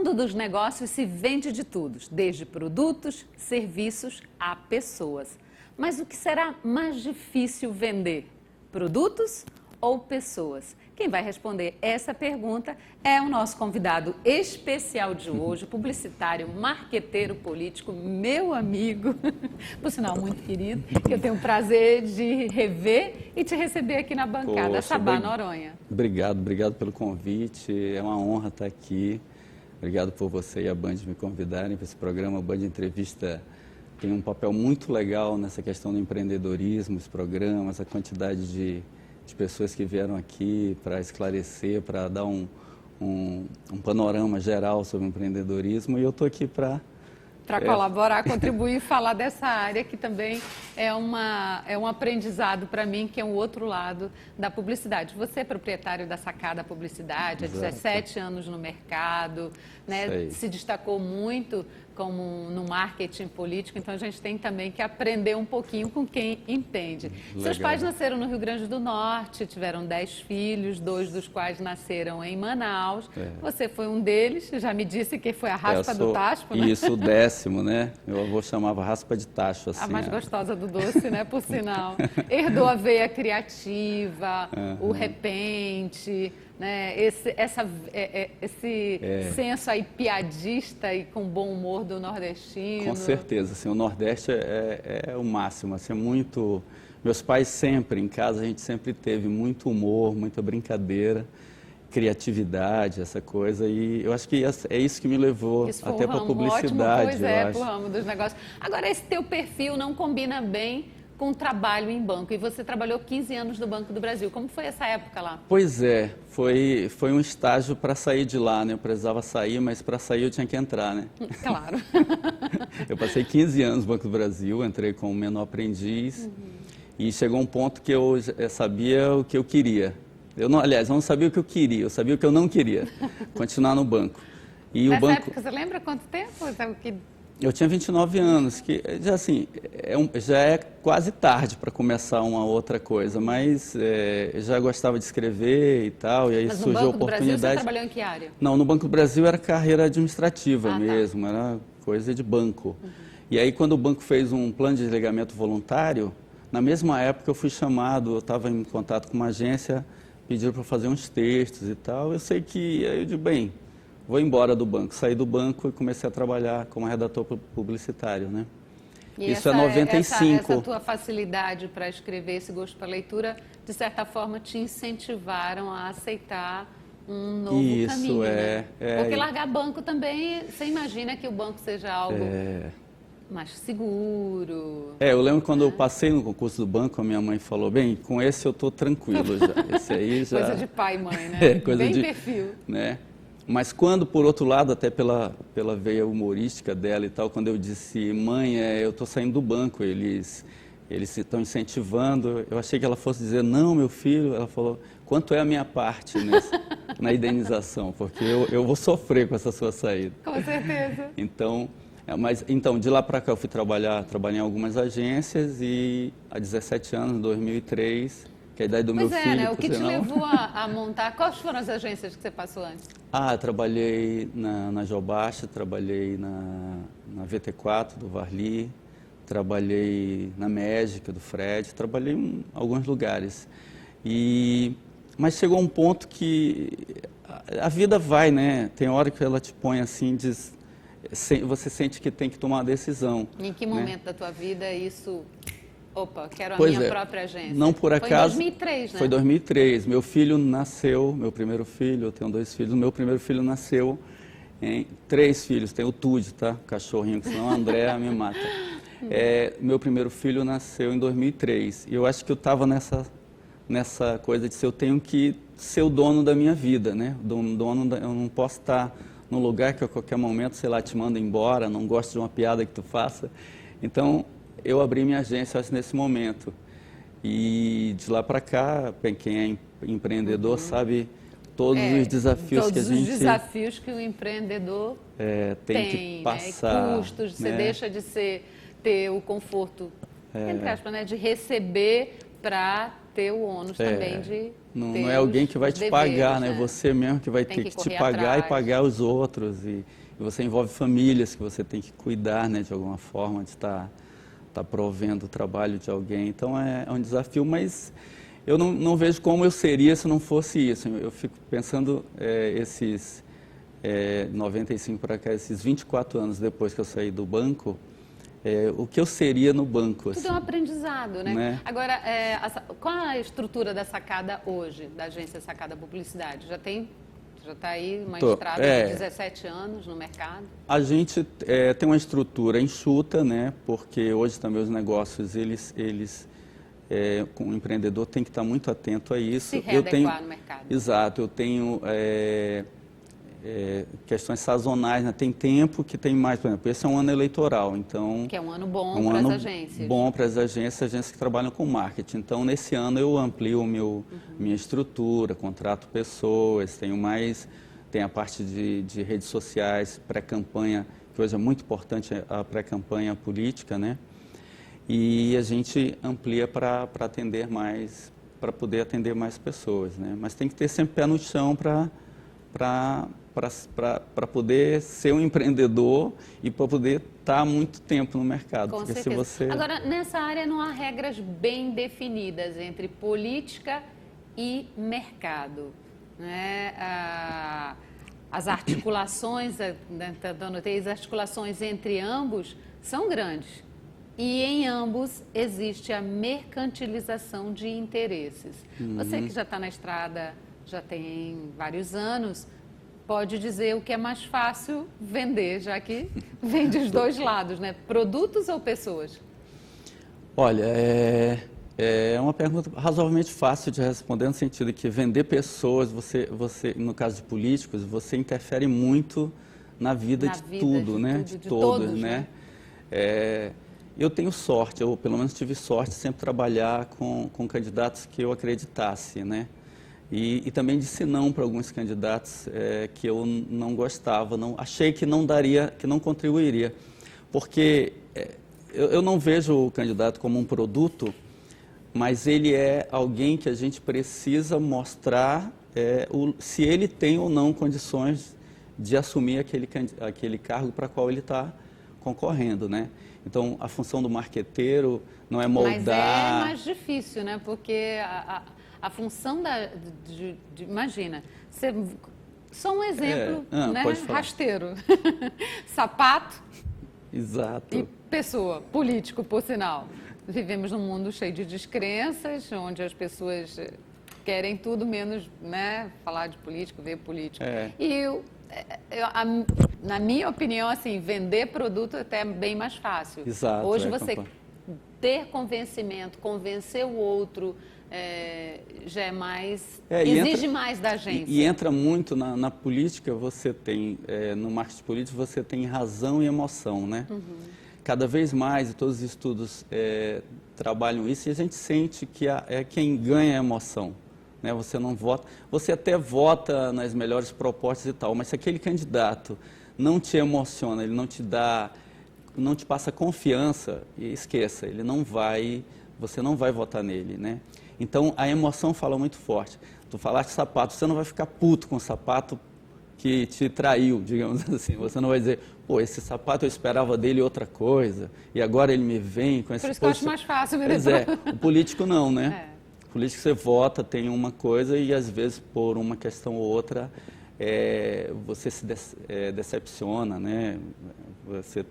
mundo dos negócios se vende de tudo, desde produtos, serviços a pessoas. Mas o que será mais difícil vender? Produtos ou pessoas? Quem vai responder essa pergunta é o nosso convidado especial de hoje, publicitário, marqueteiro político, meu amigo, por sinal muito querido, que eu tenho o prazer de rever e te receber aqui na bancada, Sabá Noronha. Obrigado pelo convite, é uma honra estar aqui. Obrigado por você e a Band me convidarem para esse programa. A Band Entrevista tem um papel muito legal nessa questão do empreendedorismo, os programas, a quantidade de pessoas que vieram aqui para esclarecer, para dar um panorama geral sobre o empreendedorismo, e eu estou aqui para colaborar, contribuir e falar dessa área que também é um aprendizado para mim, que é um outro lado da publicidade. Você é proprietário da Sacada Publicidade, há 17 anos no mercado, né? Se destacou muito como no marketing político, então a gente tem também que aprender um pouquinho com quem entende. Legal. Seus pais nasceram no Rio Grande do Norte, tiveram 10 filhos, 2 dos quais nasceram em Manaus. Você foi um deles, já me disse que foi a raspa do tacho, né? Isso, o 10º, né? Meu avô chamava raspa de tacho. Assim, a mais gostosa do doce, né? Por sinal. Herdou a veia criativa, o repente, né? Esse senso aí piadista e com bom humor do nordestino. Com certeza, assim, o Nordeste é o máximo, assim, é muito... Meus pais sempre, em casa, a gente sempre teve muito humor, muita brincadeira, criatividade, essa coisa, e eu acho que é isso que me levou até para a publicidade. Pois é, para o ramo dos negócios. Agora, esse teu perfil não combina bem com trabalho em banco, e você trabalhou 15 anos no Banco do Brasil. Como foi essa época lá? Pois é, foi um estágio para sair de lá, né? Eu precisava sair, mas para sair eu tinha que entrar, né? Claro. Eu passei 15 anos no Banco do Brasil, entrei como menor aprendiz, e chegou um ponto que eu sabia o que eu queria. Eu não sabia o que eu queria, eu sabia o que eu não queria, continuar no banco. E nessa época, você lembra quanto tempo? Eu tinha 29 anos, que já assim, já é quase tarde para começar uma outra coisa, mas já gostava de escrever e tal, e aí surgiu a oportunidade. No Banco do Brasil você trabalhou em que área? Não, no Banco do Brasil era carreira administrativa mesmo, era coisa de banco. E aí quando o banco fez um plano de desligamento voluntário, na mesma época eu fui chamado, eu estava em contato com uma agência, pediram para fazer uns textos e tal, eu sei que, aí eu digo, bem, vou embora do banco. Saí do banco e comecei a trabalhar como redator publicitário, né? E isso é 95. Essa tua facilidade para escrever, esse gosto para leitura, de certa forma te incentivaram a aceitar um novo caminho, né? Porque largar banco também, você imagina que o banco seja algo mais seguro. Eu lembro quando eu passei no concurso do banco, a minha mãe falou, bem, com esse eu estou tranquilo já. Esse aí já... Coisa de pai e mãe, né? Coisa bem de perfil. Né? Mas quando, por outro lado, até pela veia humorística dela e tal, quando eu disse, mãe, eu estou saindo do banco, eles estão incentivando, eu achei que ela fosse dizer, não, meu filho, ela falou, quanto é a minha parte na indenização, porque eu vou sofrer com essa sua saída. Com certeza. Então, de lá para cá eu fui trabalhar em algumas agências e há 17 anos, em 2003... que é a idade do meu filho, né? O que te levou a montar? Quais foram as agências que você passou antes? Trabalhei na Jobasta, trabalhei na VT4 do Varli, trabalhei na Médica do Fred, trabalhei em alguns lugares. Mas chegou um ponto que a vida vai, né? Tem hora que ela te põe assim, você sente que tem que tomar uma decisão. Em que momento da tua vida isso... Opa, quero a minha própria agência. Não por acaso. Foi em 2003, né? Foi 2003. Meu filho nasceu, meu primeiro filho, eu tenho 2 filhos, meu primeiro filho nasceu em 3 filhos, tem o Tude, tá? Cachorrinho, que senão a Andréa me mata. Meu primeiro filho nasceu em 2003. E eu acho que eu estava nessa coisa de eu tenho que ser o dono da minha vida, né? Eu não posso estar num lugar que a qualquer momento, sei lá, te manda embora, não gosto de uma piada que tu faça. Então, eu abri minha agência nesse momento. E de lá para cá, quem é empreendedor sabe todos os desafios que a gente... Todos os desafios que o empreendedor tem que passar. Né? Custos, você deixa de ter o conforto, entre aspas, né? De receber para ter o ônus também de não é alguém que vai te pagar, né? Você mesmo que vai ter que te pagar atrás. e pagar os outros. E você envolve famílias que você tem que cuidar, né, de alguma forma, de estar provendo o trabalho de alguém. Então é um desafio, mas eu não vejo como eu seria se não fosse isso. Eu fico pensando esses 95 para cá, esses 24 anos depois que eu saí do banco, o que eu seria no banco. Tudo é um aprendizado, né? Agora, qual a estrutura da Sacada hoje, da agência Sacada Publicidade? Já está aí uma estrada de 17 anos no mercado? A gente tem uma estrutura enxuta, né? Porque hoje também os negócios, com o empreendedor tem que estar muito atento a isso. Se readequar no mercado. Exato, eu tenho questões sazonais, né? Tem tempo que tem mais, por exemplo, esse é um ano eleitoral, então... Que é um ano bom para as agências. Bom para as agências que trabalham com marketing. Então, nesse ano eu amplio minha estrutura, contrato pessoas, tem a parte de redes sociais, pré-campanha, que hoje é muito importante a pré-campanha política, né? E a gente amplia para atender mais, para poder atender mais pessoas, né? Mas tem que ter sempre pé no chão para poder ser um empreendedor e para poder estar muito tempo no mercado. Com certeza. Agora, nessa área não há regras bem definidas entre política e mercado, né? As articulações, as articulações entre ambos são grandes. E em ambos existe a mercantilização de interesses. Você que já está na estrada, já tem vários anos, pode dizer o que é mais fácil vender, já que vem dos dois lados, né? Produtos ou pessoas? Olha, é uma pergunta razoavelmente fácil de responder, no sentido de que vender pessoas, você, no caso de políticos, você interfere muito na vida de tudo, né? De todos, né? Eu tenho sorte, eu pelo menos tive sorte de sempre trabalhar com candidatos que eu acreditasse, né? E também disse não para alguns candidatos que eu não gostava, achei que não daria, que não contribuiria. Porque eu não vejo o candidato como um produto, mas ele é alguém que a gente precisa mostrar se ele tem ou não condições de assumir aquele cargo para qual ele está concorrendo, né? Então, a função do marqueteiro não é moldar... Mas é mais difícil, né? Porque a função imagina, só um exemplo, né? Rasteiro, sapato. Exato. E pessoa, político, por sinal. Vivemos num mundo cheio de descrenças, onde as pessoas querem tudo menos, né, falar de político, ver político. E na minha opinião, assim, vender produto é até bem mais fácil. Exato. Hoje você ter convencimento, convencer o outro, já é mais... exige mais da agência. E entra muito na política, você tem, no marketing político, você tem razão e emoção, né? Cada vez mais, e todos os estudos trabalham isso, e a gente sente que quem ganha a emoção. Né? Você não vota, você até vota nas melhores propostas e tal, mas se aquele candidato não te emociona, ele não te passa confiança, esqueça, você não vai votar nele, né? Então, a emoção fala muito forte. Tu falaste sapato, você não vai ficar puto com o sapato que te traiu, digamos assim. Você não vai dizer, pô, esse sapato eu esperava dele outra coisa, e agora ele me vem com esse... Por isso que eu acho mais fácil. Pois o político não, né? O político você vota, tem uma coisa, e às vezes por uma questão ou outra, você se decepciona, né? Você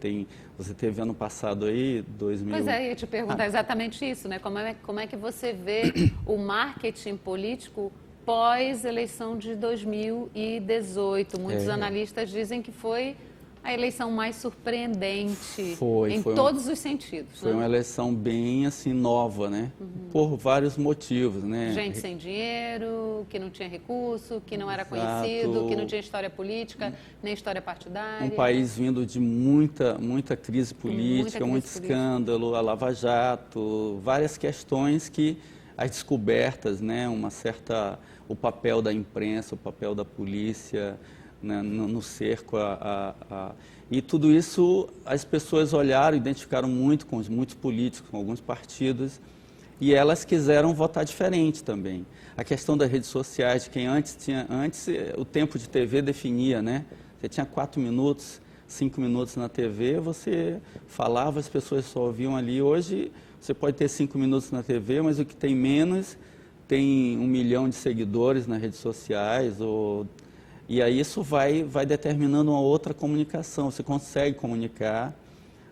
teve ano passado aí, 2000... Pois eu ia te perguntar exatamente isso, né? Como é que você vê o marketing político pós-eleição de 2018? Muitos analistas dizem que foi a eleição mais surpreendente em todos os sentidos. Foi uma eleição bem assim nova, né? Por vários motivos, né? Gente sem dinheiro, que não tinha recurso, que não era conhecido, que não tinha história política, nem história partidária. Um país vindo de muita crise política, muito escândalo, a Lava Jato, várias questões que as descobertas, né? O papel da imprensa, o papel da polícia, né, no cerco e tudo isso as pessoas olharam, identificaram muito com muitos políticos, com alguns partidos, e elas quiseram votar diferente também. A questão das redes sociais, de quem antes o tempo de TV definia, né? Você tinha 4 minutos, 5 minutos na TV, você falava, as pessoas só ouviam ali. Hoje você pode ter 5 minutos na TV, mas o que tem menos tem 1 milhão de seguidores nas redes sociais, e aí isso vai determinando uma outra comunicação. Você consegue comunicar,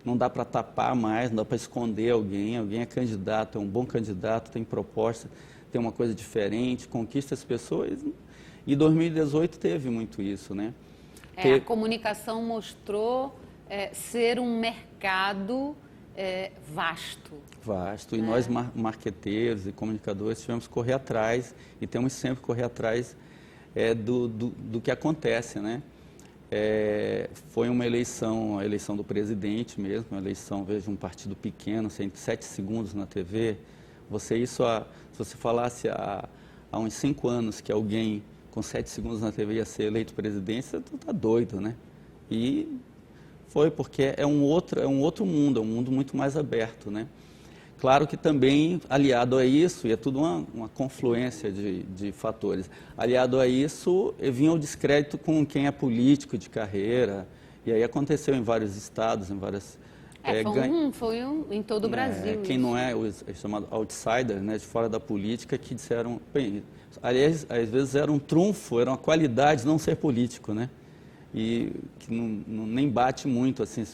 não dá para tapar mais, não dá para esconder alguém é candidato, é um bom candidato, tem proposta, tem uma coisa diferente, conquista as pessoas. E 2018 teve muito isso, né? A comunicação mostrou ser um mercado vasto. Vasto, e nós marqueteiros e comunicadores tivemos que correr atrás, e temos sempre que correr atrás do que acontece, né? Foi uma eleição, a eleição do presidente mesmo, uma eleição, veja, um partido pequeno, 7 segundos na TV. Se você falasse há uns 5 anos que alguém com 7 segundos na TV ia ser eleito presidente, você está doido, né? E foi porque é um outro mundo, é um mundo muito mais aberto, né? Claro que também, aliado a isso, e é tudo uma confluência de fatores, aliado a isso, vinha o descrédito com quem é político de carreira, e aí aconteceu em vários estados, em várias... Foi em todo o Brasil. Quem não é chamado outsider, né, de fora da política, que disseram... Bem, aliás, às vezes era um trunfo, era uma qualidade não ser político, né? E que nem bate muito, assim,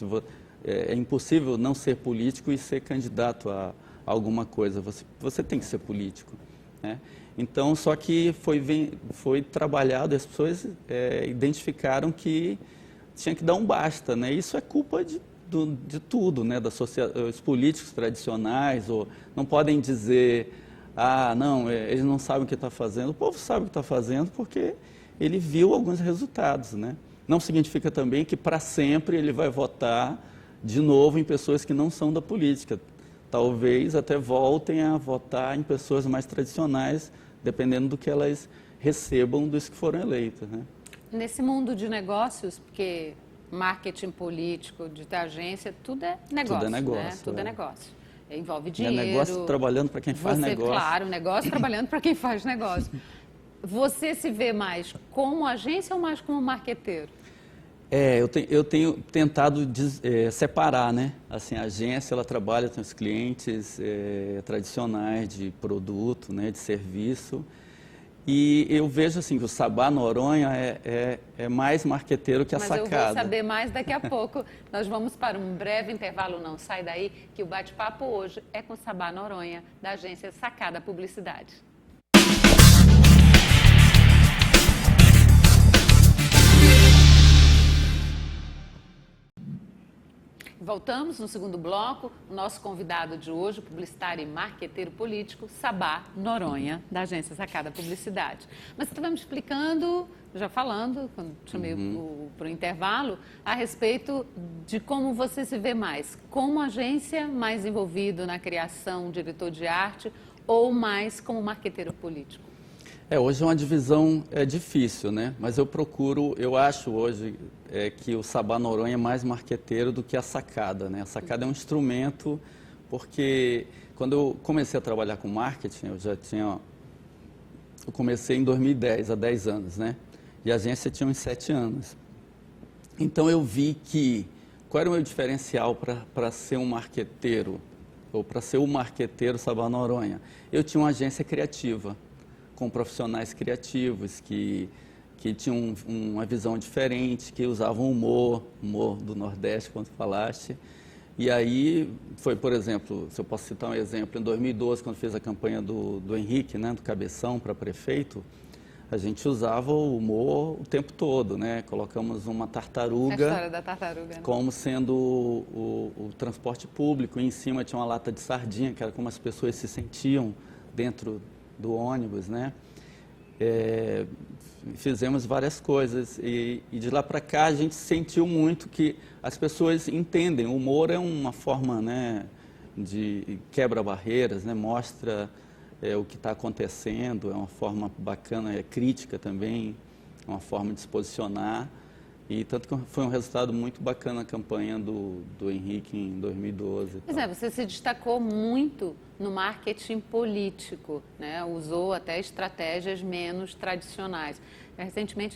é impossível não ser político e ser candidato a alguma coisa. Você tem que ser político, né? Então, só que foi trabalhado, as pessoas identificaram que tinha que dar um basta, né? Isso é culpa de tudo, né? Os políticos tradicionais não podem dizer, não, eles não sabem o que está fazendo. O povo sabe o que está fazendo porque ele viu alguns resultados, né? Não significa também que para sempre ele vai votar de novo em pessoas que não são da política. Talvez até voltem a votar em pessoas mais tradicionais, dependendo do que elas recebam dos que foram eleitos, né? Nesse mundo de negócios, porque marketing político, de agência, tudo é negócio, tudo é negócio, né? Tudo é negócio. Envolve dinheiro. É negócio trabalhando para quem faz negócio. Claro, negócio trabalhando para quem faz negócio. Você se vê mais como agência ou mais como marqueteiro? Eu tenho tentado separar, né? Assim, a agência, ela trabalha com os clientes tradicionais de produto, né? De serviço. E eu vejo assim que o Sabá Noronha é mais marqueteiro que a Sacada. Mas eu vou saber mais daqui a pouco. Nós vamos para um breve intervalo, não sai daí, que o bate-papo hoje é com o Sabá Noronha, da agência Sacada Publicidade. Voltamos no segundo bloco. O nosso convidado de hoje, o publicitário e marqueteiro político, Sabá Noronha, da agência Sacada Publicidade. Mas você estava me explicando, já falando, quando chamei para o intervalo, a respeito de como você se vê mais. Como agência, mais envolvido na criação, diretor de arte, ou mais como marqueteiro político? Hoje é uma divisão difícil, né? Mas eu acho hoje que o Sabá Noronha é mais marqueteiro do que a Sacada, né? A Sacada é um instrumento, porque quando eu comecei a trabalhar com marketing, eu comecei em 2010, há 10 anos, né? E a agência tinha uns 7 anos. Então eu vi qual era o meu diferencial para ser um marqueteiro, ou para ser o marqueteiro Sabá Noronha. Eu tinha uma agência criativa, com profissionais criativos que tinham uma visão diferente, que usavam humor do Nordeste, quando falaste. E aí foi, por exemplo, se eu posso citar um exemplo, em 2012, quando fez a campanha do Henrique, né, do Cabeção para prefeito, a gente usava o humor o tempo todo, né? Colocamos uma tartaruga, a história da tartaruga, né? Como sendo o transporte público, e em cima tinha uma lata de sardinha, que era como as pessoas se sentiam dentro do ônibus, né? Fizemos várias coisas e de lá para cá a gente sentiu muito que as pessoas entendem. O humor é uma forma, né, de quebra barreiras, né? Mostra o que está acontecendo, é uma forma bacana, é crítica também, é uma forma de se posicionar. E tanto que foi um resultado muito bacana a campanha do Henrique em 2012. Pois é, você se destacou muito no marketing político, né? Usou até estratégias menos tradicionais. Recentemente,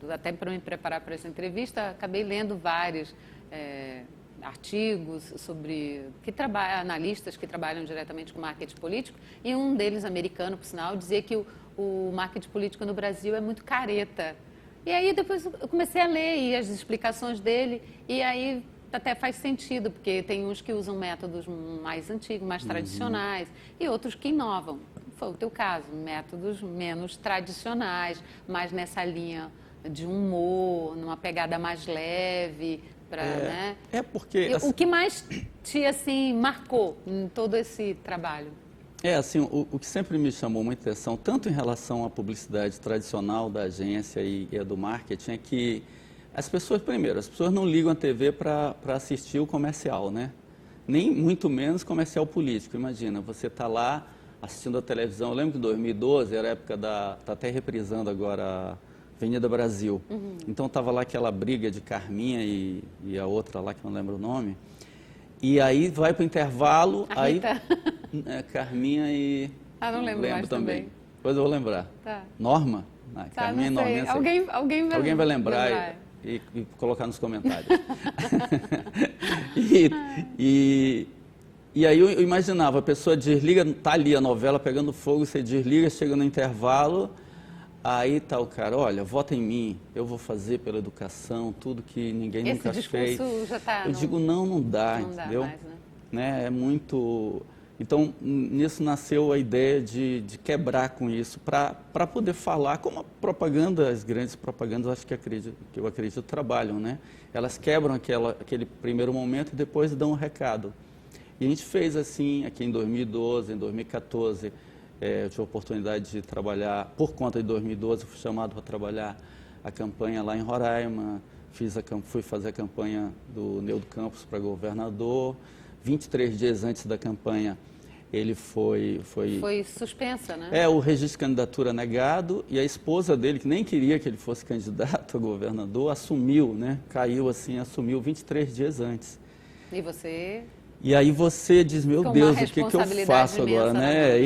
até para me preparar para essa entrevista, acabei lendo vários artigos sobre analistas que trabalham diretamente com marketing político, e um deles, americano, por sinal, dizia que o marketing político no Brasil é muito careta. E aí depois eu comecei a ler e as explicações dele, e aí até faz sentido, porque tem uns que usam métodos mais antigos, mais tradicionais, e outros que inovam. Foi o teu caso, métodos menos tradicionais, mais nessa linha de humor, numa pegada mais leve, né? Porque... O que mais te, assim, marcou em todo esse trabalho? Assim, o que sempre me chamou muita atenção, tanto em relação à publicidade tradicional da agência e a do marketing, é que as pessoas não ligam a TV para assistir o comercial, né? Nem muito menos comercial político. Imagina, você está lá assistindo a televisão. Eu lembro que em 2012 era a época está até reprisando agora a Avenida Brasil. Então estava lá aquela briga de Carminha e a outra lá, que eu não lembro o nome. E aí vai para o intervalo, aí Carminha e... não lembro mais também. Depois eu vou lembrar. Tá. Norma? Carminha e Norma. Alguém vai lembrar. E colocar nos comentários. E aí eu imaginava, a pessoa desliga, tá ali a novela pegando fogo, você desliga, chega no intervalo, aí tá o cara, olha, vota em mim, eu vou fazer pela educação, tudo que ninguém nunca fez. Já tá, eu digo, não dá, não entendeu? Dá mais, né? É muito... Então, nisso nasceu a ideia de quebrar com isso, para poder falar como a propaganda, as grandes propagandas, acho que eu acredito, trabalham, né? Elas quebram aquele primeiro momento e depois dão um recado. E a gente fez assim, aqui em 2012, em 2014, eu tive a oportunidade de trabalhar, por conta de 2012, fui chamado para trabalhar a campanha lá em Roraima, fui fazer a campanha do Neudo Campos para governador. 23 dias antes da campanha, ele foi suspensa, né? O registro de candidatura negado, e a esposa dele, que nem queria que ele fosse candidato a governador, assumiu, né? Caiu assim, assumiu 23 dias antes. E você... E aí você diz, meu Deus, o que eu faço agora, né?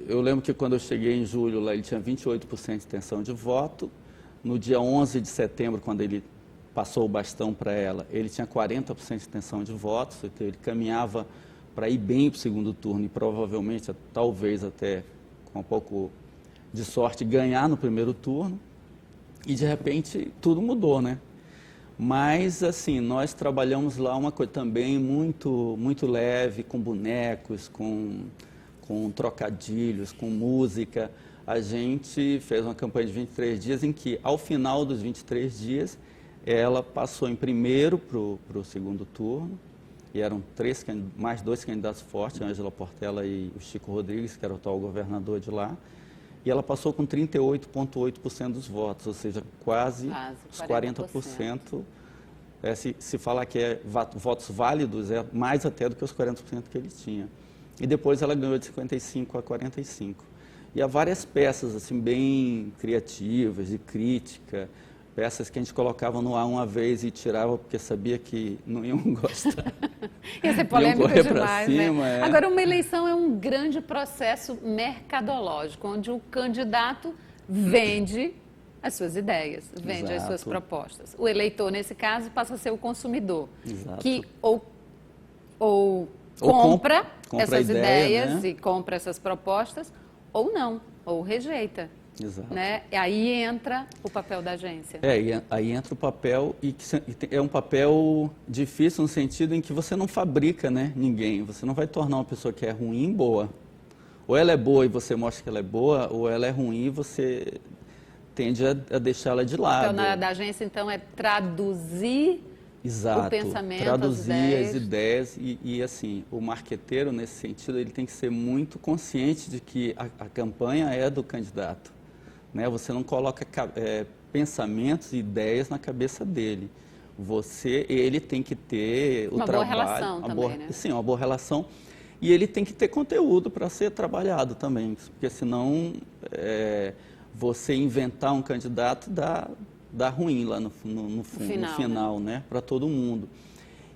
Eu lembro que quando eu cheguei em julho lá, ele tinha 28% de intenção de voto. No dia 11 de setembro, quando ele passou o bastão para ela, ele tinha 40% de intenção de votos, então ele caminhava para ir bem para o segundo turno e provavelmente, talvez até com um pouco de sorte, ganhar no primeiro turno. E de repente tudo mudou, né? Mas assim, nós trabalhamos lá uma coisa também muito leve, com bonecos, com trocadilhos, com música. A gente fez uma campanha de 23 dias em que, ao final dos 23 dias, ela passou em primeiro para o segundo turno, e eram mais dois candidatos fortes, a Ângela Portela e o Chico Rodrigues, que era o atual governador de lá, e ela passou com 38,8% dos votos, ou seja, quase os 40%. Se falar que é votos válidos, é mais até do que os 40% que ele tinha. E depois ela ganhou de 55% a 45%. E há várias peças assim, bem criativas, de crítica, peças que a gente colocava no ar uma vez e tirava porque sabia que não iam gostar. Ia ser polêmico demais, cima, né? Agora, uma eleição é um grande processo mercadológico, onde o candidato vende as suas ideias, vende as suas propostas. O eleitor, nesse caso, passa a ser o consumidor, que ou compra essas ideias, né? E compra essas propostas, ou não, ou rejeita. Exato. Né? E aí entra o papel da agência. Aí entra o papel, e é um papel difícil no sentido em que você não fabrica, né, ninguém. Você não vai tornar uma pessoa que é ruim boa. Ou ela é boa e você mostra que ela é boa, ou ela é ruim e você tende a deixá-la de lado. O papel da agência, então, é traduzir o pensamento, traduzir as ideias e assim, o marqueteiro, nesse sentido, ele tem que ser muito consciente de que a campanha é do candidato. Né? Você não coloca pensamentos e ideias na cabeça dele. Ele tem que ter o trabalho... Uma boa relação também, né? Sim, uma boa relação. E ele tem que ter conteúdo para ser trabalhado também, porque senão você inventar um candidato dar ruim lá no final, né? né? Para todo mundo.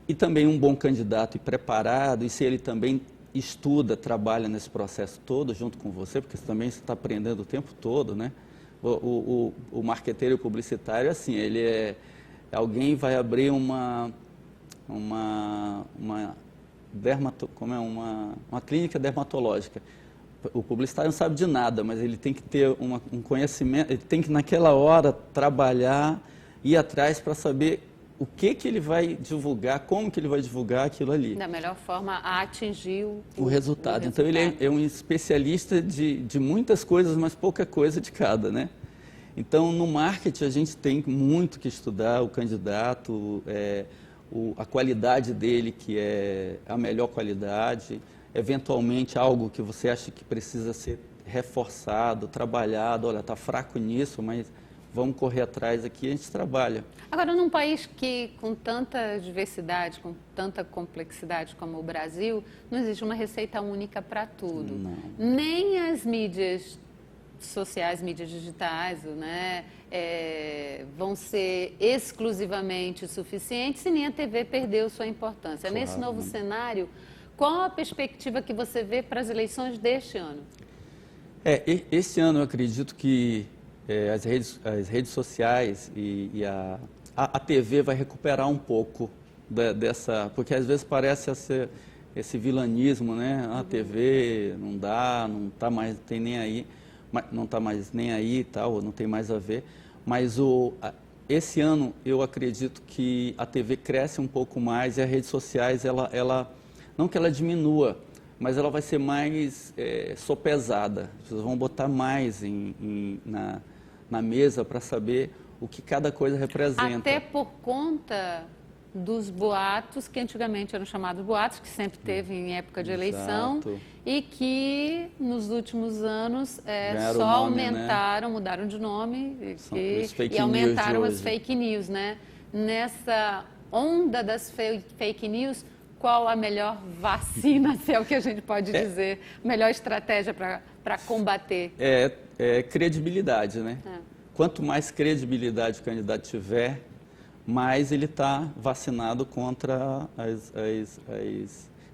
E também um bom candidato e preparado, e se ele também estuda, trabalha nesse processo todo junto com você, porque também você está aprendendo o tempo todo, né? O marqueteiro e o publicitário, assim, ele alguém vai abrir uma clínica dermatológica. O publicitário não sabe de nada, mas ele tem que ter um conhecimento, ele tem que naquela hora trabalhar, ir atrás para saber o que ele vai divulgar, como que ele vai divulgar aquilo ali. Da melhor forma a atingir o resultado. Então ele é um especialista de muitas coisas, mas pouca coisa de cada, né? Então no marketing a gente tem muito que estudar o candidato, a qualidade dele, que é a melhor qualidade, eventualmente algo que você acha que precisa ser reforçado, trabalhado, olha, está fraco nisso, mas vamos correr atrás aqui, a gente trabalha. Agora, num país que com tanta diversidade, com tanta complexidade como o Brasil, não existe uma receita única para tudo. Não. Nem as mídias sociais, mídias digitais, né, vão ser exclusivamente suficientes e nem a TV perdeu sua importância. Claro, nesse novo né? cenário, qual a perspectiva que você vê para as eleições deste ano? Esse ano eu acredito que as redes sociais e a TV vai recuperar um pouco dessa, porque às vezes parece esse vilanismo, né? A TV não está mais, tem nem aí, não está mais nem aí e tal, não tem mais a ver, mas esse ano eu acredito que a TV cresce um pouco mais e as redes sociais, ela não que ela diminua, mas ela vai ser mais sopesada. As pessoas vão botar mais na mesa para saber o que cada coisa representa. Até por conta dos boatos, que antigamente eram chamados boatos, que sempre teve em época de eleição, Exato. E que nos últimos anos só nome, aumentaram, né? Mudaram de nome e aumentaram as fake news, né? Nessa onda das fake news, qual a melhor vacina, se é o que a gente pode dizer, melhor estratégia para combater? Credibilidade, né? Quanto mais credibilidade o candidato tiver, mais ele está vacinado contra as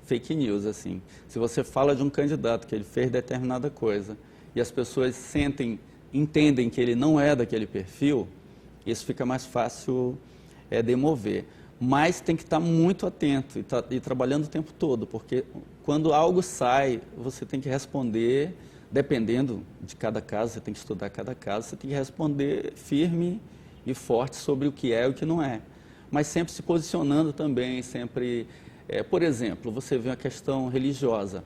fake news, assim. Se você fala de um candidato que ele fez determinada coisa e as pessoas entendem que ele não é daquele perfil, isso fica mais fácil demover. Mas tem que estar muito atento e trabalhando o tempo todo, porque quando algo sai, você tem que responder, dependendo de cada caso, você tem que estudar cada caso, você tem que responder firme e forte sobre o que é e o que não é. Mas sempre se posicionando também, sempre... por exemplo, você vê uma questão religiosa.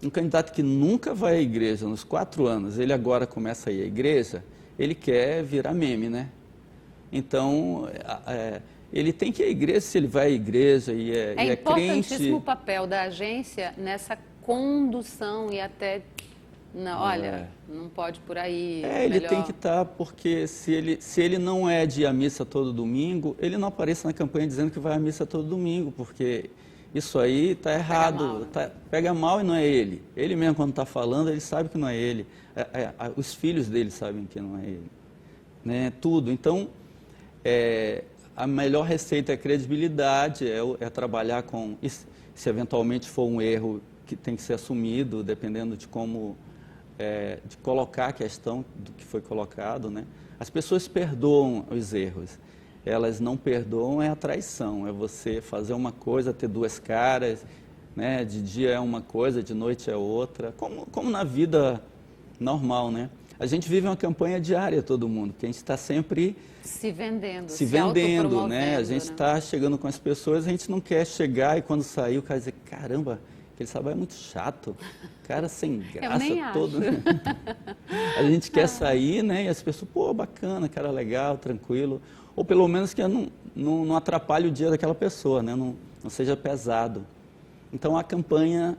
Um candidato que nunca vai à igreja nos 4 anos, ele agora começa a ir à igreja, ele quer virar meme, né? Então... ele tem que ir à igreja, se ele vai à igreja e é crente... É importantíssimo o papel da agência nessa condução e até... Não, olha, não pode por aí. Ele tem que estar, porque se ele não é de ir à missa todo domingo, ele não apareça na campanha dizendo que vai à missa todo domingo, porque isso aí está errado, pega mal e não é ele. Ele mesmo, quando está falando, ele sabe que não é ele. Os filhos dele sabem que não é ele. Né? Tudo. Então, a melhor receita é credibilidade, é trabalhar com... Se eventualmente for um erro que tem que ser assumido, dependendo de como... de colocar a questão do que foi colocado, né? As pessoas perdoam os erros, elas não perdoam a traição, é você fazer uma coisa, ter 2 caras, né? De dia é uma coisa, de noite é outra, como na vida normal, né? A gente vive uma campanha diária, todo mundo, que a gente está sempre... Se vendendo, né? A gente está chegando com as pessoas, a gente não quer chegar e quando sair o cara dizer, caramba, aquele sabor é muito chato, cara sem graça todo. A gente quer sair, né? E as pessoas, pô, bacana, cara legal, tranquilo. Ou pelo menos que não atrapalhe o dia daquela pessoa, né? Não seja pesado. Então a campanha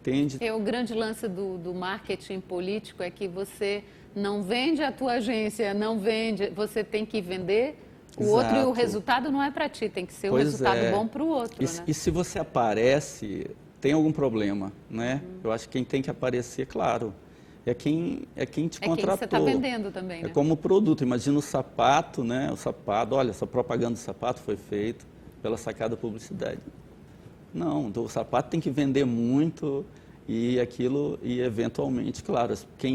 tende... O grande lance do marketing político é que você não vende a tua agência, não vende, você tem que vender o outro e o resultado não é para ti, tem que ser um resultado bom para o outro. Né? E se você aparece... tem algum problema, né? Eu acho que quem tem que aparecer, claro, é quem te É quem contratou. você está vendendo também, né? É como produto. Imagina o sapato, né? O sapato, olha, essa propaganda do sapato foi feita pela Sacada Publicidade. Não, então, o sapato tem que vender muito e aquilo, e eventualmente, claro,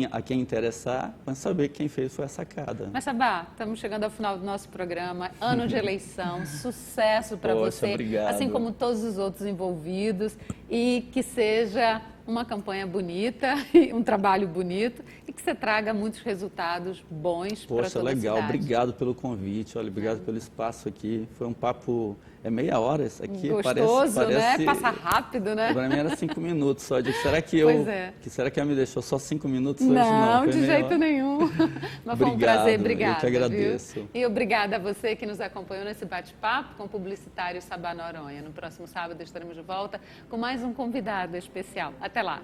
a quem interessar, vai saber que quem fez foi a Sacada. Mas, Sabá, estamos chegando ao final do nosso programa, ano de eleição, sucesso para você, obrigado. assim como todos os outros envolvidos, e que seja uma campanha bonita, um trabalho bonito, e que você traga muitos resultados bons para toda legal, a cidade. Obrigado pelo convite, olha, obrigado pelo espaço aqui, foi um papo, meia hora isso aqui. Gostoso, parece, né? Passa rápido, né? Para mim era 5 minutos só, será que ela me deixou só 5 minutos hoje? Não, de jeito nenhum. Mas foi um prazer, obrigada. Eu que agradeço. Viu? E obrigada a você que nos acompanhou nesse bate-papo com o publicitário Sabá Noronha. No próximo sábado estaremos de volta com mais um convidado especial. Até lá!